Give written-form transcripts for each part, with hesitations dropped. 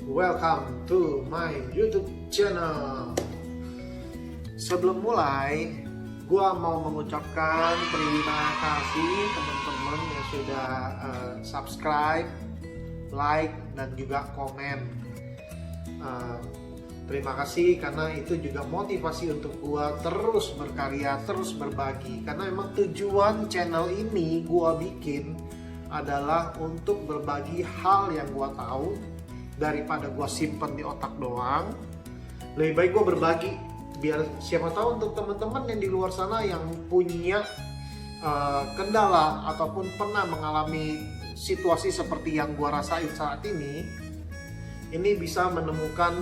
Welcome to my YouTube channel. Sebelum mulai, gua mau mengucapkan terima kasih teman-teman yang sudah subscribe, like, dan juga komen. Terima kasih karena itu juga motivasi untuk gua terus berkarya, terus berbagi. Karena memang tujuan channel ini gua bikin adalah untuk berbagi hal yang gua tahu daripada gua simpen di otak doang. Lebih baik gua berbagi biar siapa tahu untuk teman-teman yang di luar sana yang punya kendala ataupun pernah mengalami situasi seperti yang gua rasain saat ini bisa menemukan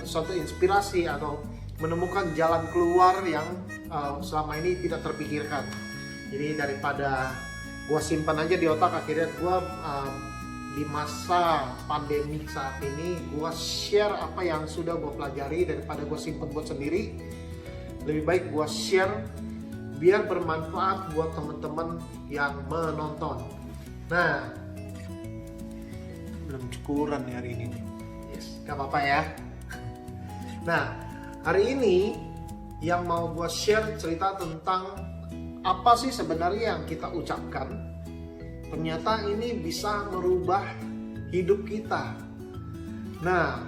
suatu inspirasi atau menemukan jalan keluar yang selama ini tidak terpikirkan. Jadi daripada gua simpan aja di otak, akhirnya gua di masa pandemi saat ini gua share apa yang sudah gua pelajari daripada gua simpan buat sendiri. Lebih baik gua share biar bermanfaat buat teman-teman yang menonton. Nah, belum cukuran nih hari ini nih. Gak apa-apa ya. Nah, hari ini yang mau gue share cerita tentang apa sih sebenarnya yang kita ucapkan. Ternyata ini bisa merubah hidup kita. Nah,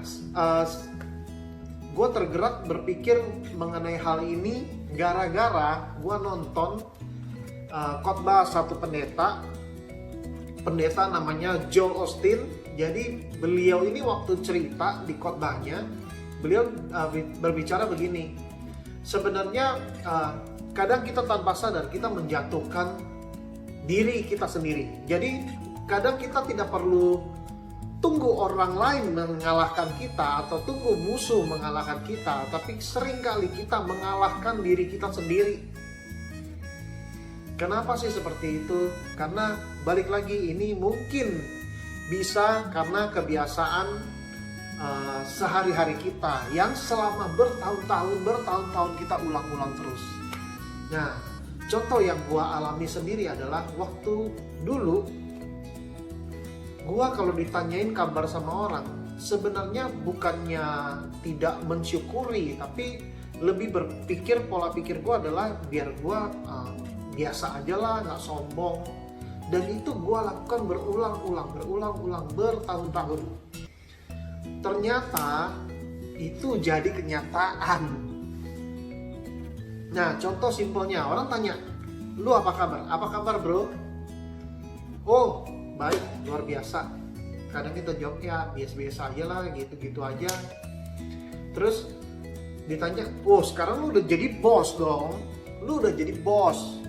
gue tergerak berpikir mengenai hal ini gara-gara gue nonton khotbah satu pendeta namanya Joel Osteen. Jadi beliau ini waktu cerita di khotbahnya, beliau berbicara begini. Sebenarnya kadang kita tanpa sadar kita menjatuhkan diri kita sendiri. Jadi kadang kita tidak perlu tunggu orang lain mengalahkan kita atau tunggu musuh mengalahkan kita, tapi seringkali kita mengalahkan diri kita sendiri. Kenapa sih seperti itu? Karena balik lagi ini mungkin bisa karena kebiasaan sehari-hari kita yang selama bertahun-tahun kita ulang-ulang terus. Nah, contoh yang gua alami sendiri adalah waktu dulu gua kalau ditanyain kabar sama orang, sebenarnya bukannya tidak mensyukuri, tapi lebih berpikir, pola pikir gua adalah biar gua biasa aja lah, nggak sombong. Dan itu gue lakukan berulang-ulang bertahun-tahun. Ternyata itu jadi kenyataan. Nah, contoh simpelnya, orang tanya, lu apa kabar? Apa kabar bro? Oh, baik, luar biasa. Kadang kita jawab ya biasa-biasa aja lah, gitu-gitu aja. Terus ditanya, oh sekarang lu udah jadi bos dong. Lu udah jadi bos.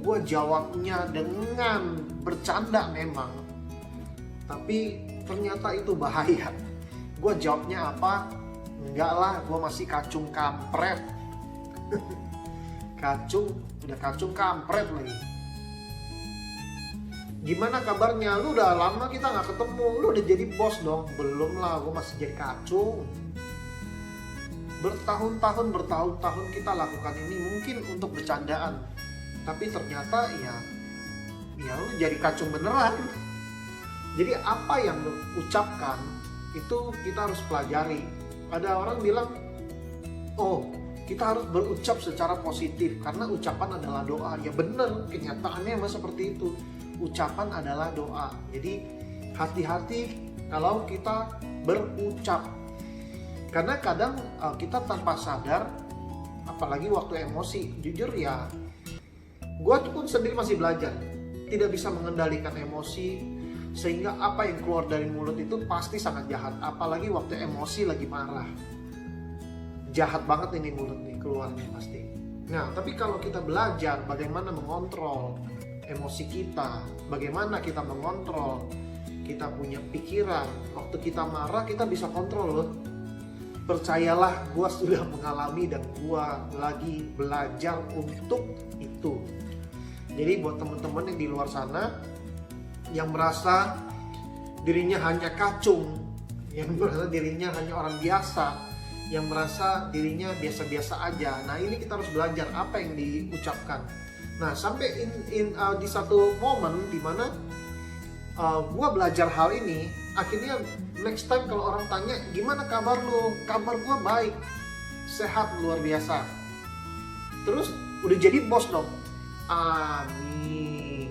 Gue jawabnya dengan bercanda memang, tapi ternyata itu bahaya. Gue jawabnya apa? Enggak lah, gue masih kacung kampret. Udah kacung kampret lagi. Gimana kabarnya? Lu udah lama kita gak ketemu, lu udah jadi bos dong? Belum lah, gue masih jadi kacung. Bertahun-tahun kita lakukan ini mungkin untuk bercandaan, tapi ternyata ya lu jadi kacung beneran. Jadi apa yang lu ucapkan itu kita harus pelajari. Ada orang bilang, oh kita harus berucap secara positif karena ucapan adalah doa. Ya bener, kenyataannya memang seperti itu. Ucapan adalah doa. Jadi hati-hati kalau kita berucap, karena kadang kita tanpa sadar, apalagi waktu emosi, jujur ya gue pun sendiri masih belajar, tidak bisa mengendalikan emosi, sehingga apa yang keluar dari mulut itu pasti sangat jahat. Apalagi waktu emosi lagi marah, jahat banget ini mulut nih keluarnya pasti. Nah, tapi kalau kita belajar bagaimana mengontrol emosi kita, bagaimana kita mengontrol, kita punya pikiran, waktu kita marah kita bisa kontrol loh. Percayalah, gue sudah mengalami dan gue lagi belajar untuk itu. Jadi buat teman-teman yang di luar sana yang merasa dirinya hanya kacung, yang merasa dirinya hanya orang biasa, yang merasa dirinya biasa-biasa aja. Nah, ini kita harus belajar apa yang diucapkan. Nah sampai di satu momen dimana gue belajar hal ini, akhirnya next time kalau orang tanya gimana kabar lu, kabar gue baik, sehat luar biasa. Terus udah jadi bos dong. Amin.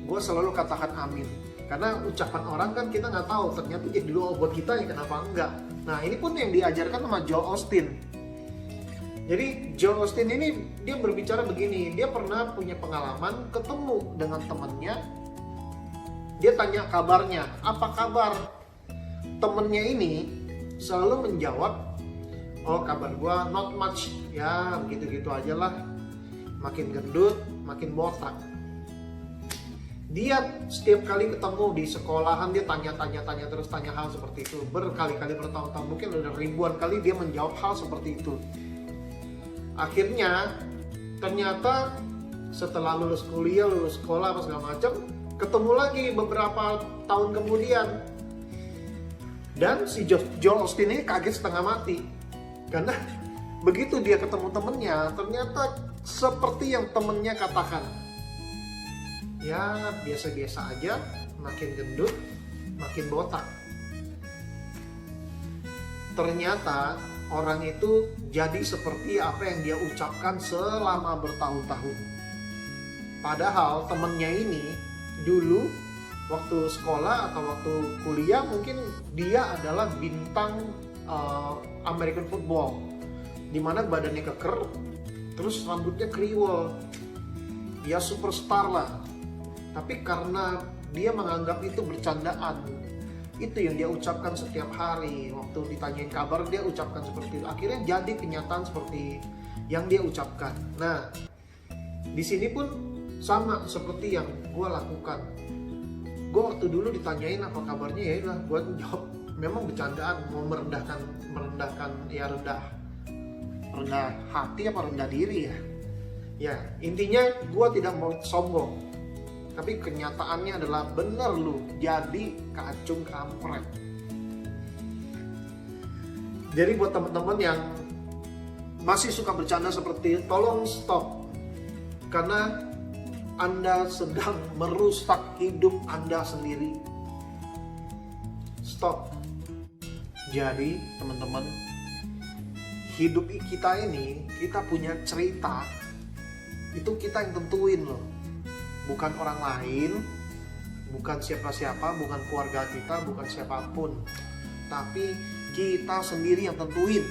Gue selalu katakan amin, karena ucapan orang kan kita nggak tahu, ternyata jadi doa buat kita ya, kenapa enggak. Nah ini pun yang diajarkan sama Joel Osteen. Jadi Joel Osteen ini dia berbicara begini, dia pernah punya pengalaman ketemu dengan temannya. Dia tanya kabarnya, apa kabar? Temennya ini selalu menjawab, oh kabar gua not much, ya gitu-gitu aja lah. Makin gendut, makin botak. Dia setiap kali ketemu di sekolahan dia tanya terus, tanya hal seperti itu. Berkali-kali, bertahun-tahun, mungkin udah ribuan kali dia menjawab hal seperti itu. Akhirnya ternyata setelah lulus kuliah, lulus sekolah apa segala macam, ketemu lagi beberapa tahun kemudian, dan si Joel Osteen ini kaget setengah mati karena begitu dia ketemu temennya, ternyata seperti yang temennya katakan, ya biasa-biasa aja, makin gendut, makin botak. Ternyata orang itu jadi seperti apa yang dia ucapkan selama bertahun-tahun. Padahal temennya ini dulu waktu sekolah atau waktu kuliah mungkin dia adalah bintang American football, dimana badannya keker, terus rambutnya kriwel, ya superstar lah. Tapi karena dia menganggap itu bercandaan, itu yang dia ucapkan setiap hari. Waktu ditanyain kabar dia ucapkan seperti itu. Akhirnya jadi kenyataan seperti yang dia ucapkan. Nah, di sini pun sama seperti yang gue lakukan. Gue waktu dulu ditanyain apa kabarnya, ya udah gue jawab memang bercandaan, mau merendahkan ya rendah hati apa rendah diri ya. Ya intinya gue tidak mau sombong, tapi kenyataannya adalah bener lu jadi kacung kampret. Jadi buat teman-teman yang masih suka bercanda seperti itu, tolong stop, karena Anda sedang merusak hidup Anda sendiri. Stop. Jadi teman-teman, hidup kita ini, kita punya cerita, itu kita yang tentuin loh. Bukan orang lain, bukan siapa-siapa, bukan keluarga kita, bukan siapapun, tapi kita sendiri yang tentuin.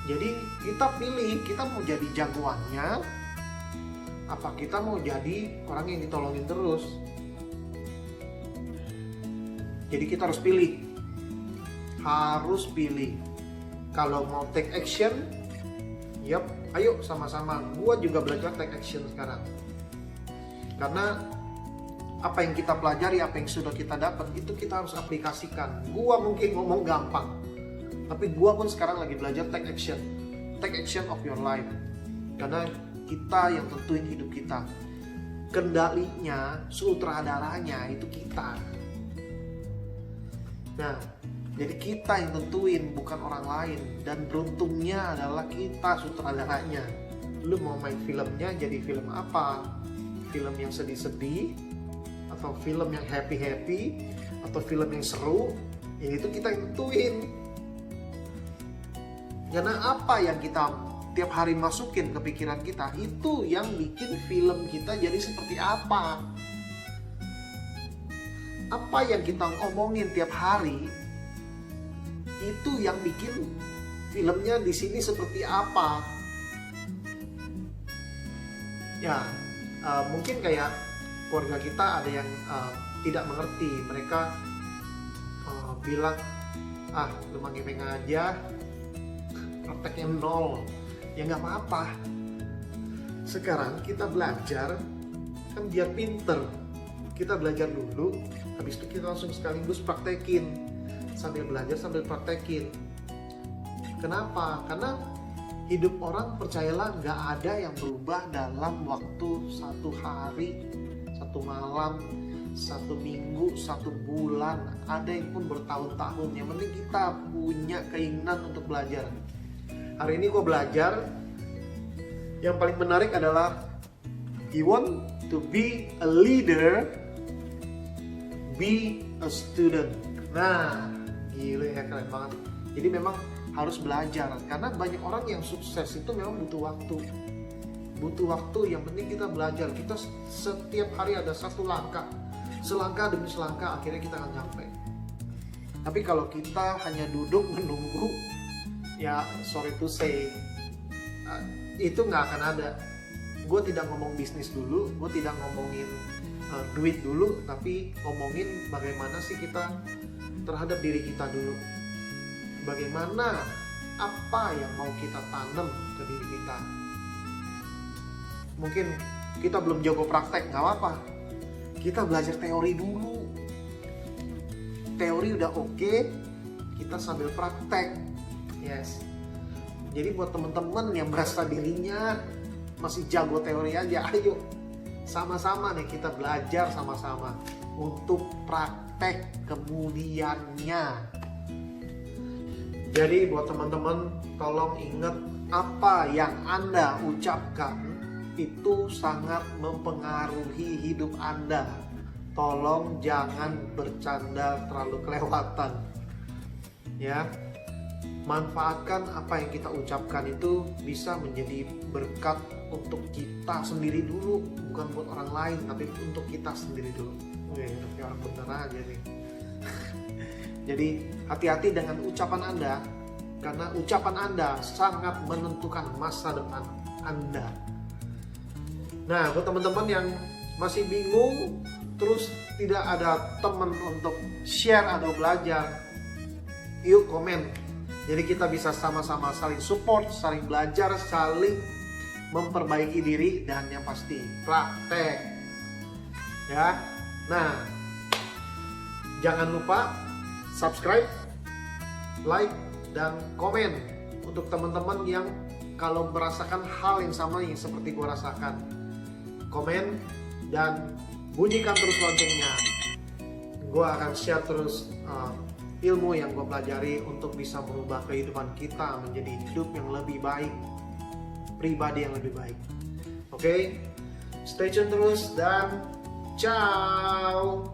Jadi kita pilih, kita mau jadi jagoannya, apa kita mau jadi orang yang ditolongin terus. Jadi kita harus pilih. Kalau mau take action, yap, ayo sama-sama. Gua juga belajar take action sekarang. Karena apa yang kita pelajari, apa yang sudah kita dapat, itu kita harus aplikasikan. Gua mungkin ngomong gampang, tapi gua pun sekarang lagi belajar take action. Take action of your life. Karena kita yang tentuin hidup kita. Kendalinya, sutradaranya itu kita. Nah, jadi kita yang tentuin, bukan orang lain. Dan beruntungnya adalah kita sutradaranya. Lu mau main filmnya jadi film apa? Film yang sedih-sedih, atau film yang happy-happy, atau film yang seru, ya itu kita yang tentuin. Karena apa yang kita tiap hari masukin ke pikiran kita, itu yang bikin film kita jadi seperti apa. Apa yang kita ngomongin tiap hari, itu yang bikin filmnya di sini seperti apa. Ya, mungkin kayak keluarga kita ada yang tidak mengerti. Mereka bilang, lu mengimeng aja, prakteknya nol. Ya nggak apa-apa. Sekarang kita belajar kan biar pinter. Kita belajar dulu, habis itu kita langsung sekaligus praktekin. Sambil belajar sambil praktekin. Kenapa? Karena hidup orang, percayalah, nggak ada yang berubah dalam waktu satu hari, satu malam, satu minggu, satu bulan. Ada yang pun bertahun-tahun. Yang penting kita punya keinginan untuk belajar. Hari ini gue belajar, Yang paling menarik adalah you want to be a leader, be a student. Nah, gila ya, keren banget. Jadi memang harus belajar, karena banyak orang yang sukses itu memang butuh waktu. Butuh waktu, yang penting kita belajar. Kita setiap hari ada satu langkah, selangkah demi selangkah, akhirnya kita akan nyampe. Tapi kalau kita hanya duduk menunggu, ya sorry to say, itu nggak akan ada. Gue tidak ngomong bisnis dulu, gue tidak ngomongin duit dulu, tapi ngomongin bagaimana sih kita terhadap diri kita dulu. Bagaimana, apa yang mau kita tanam ke diri kita. Mungkin kita belum jago praktek, nggak apa-apa. Kita belajar teori dulu. Teori udah oke, kita sambil praktek. Yes. Jadi buat teman-teman yang merasa dirinya masih jago teori aja, ayo sama-sama nih kita belajar sama-sama untuk praktek kemudiannya. Jadi buat teman-teman, tolong ingat apa yang Anda ucapkan itu sangat mempengaruhi hidup Anda. Tolong jangan bercanda terlalu kelewatan. Ya. Manfaatkan apa yang kita ucapkan itu bisa menjadi berkat untuk kita sendiri dulu, bukan buat orang lain, tapi untuk kita sendiri dulu. Wih, orang bener aja nih. Jadi hati-hati dengan ucapan Anda, karena ucapan Anda sangat menentukan masa depan Anda. Nah, buat teman-teman yang masih bingung, terus tidak ada teman untuk share atau belajar, yuk komen. Jadi kita bisa sama-sama saling support, saling belajar, saling memperbaiki diri, dan yang pasti praktek. Ya. Nah, jangan lupa subscribe, like, dan komen untuk teman-teman yang kalau merasakan hal yang sama yang seperti gue rasakan. Komen dan bunyikan terus loncengnya. Gue akan share terus ilmu yang gue pelajari untuk bisa merubah kehidupan kita menjadi hidup yang lebih baik, pribadi yang lebih baik. Oke, stay tune terus dan ciao.